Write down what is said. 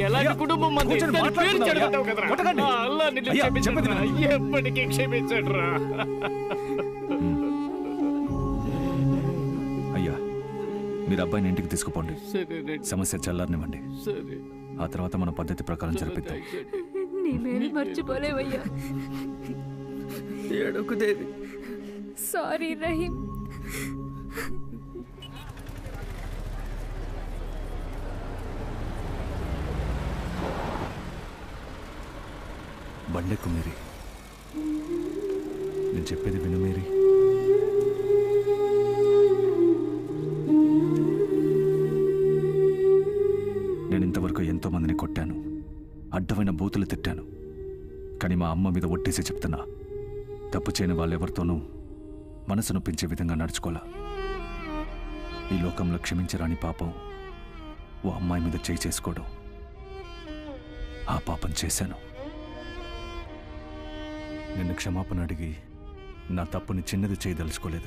ఎలాంటి కుటుంబం మంది పేరు చెడగొట్టావు కదరా. అల్లా నిన్ను క్షమించడురా, ఎప్పటికీ క్షమించడురా. అయ్యా మీరు అబ్బాయిని ఇంటికి తీసుకుపోండి, సమస్య చల్లారనివ్వండి, ఆ తర్వాత మన పద్ధతి ప్రకారం జరిపిద్దాం. నీ మేలు మర్చిపోలేవయ్యా. ఏడోకు దేవి. సారీ రహీం. బండెక్కు మేరీ, నేను చెప్పేది విను మేరీ. నేను ఇంతవరకు ఎంతో మందిని కొట్టాను, అడ్డమైన బూతులు తిట్టాను. కానీ మా అమ్మ మీద ఒట్టేసి చెప్తున్నా, తప్పు చేయని వాళ్ళెవరితోనూ మనసు నొప్పించే విధంగా నడుచుకోలా. ఈ లోకంలో క్షమించరాని పాపం ఓ అమ్మాయి మీద చేయి చేసుకోవడం. ఆ పాపం చేశాను. నిన్ను క్షమాపణ అడిగి నా తప్పుని చిన్నది చేయదలుచుకోలేదు.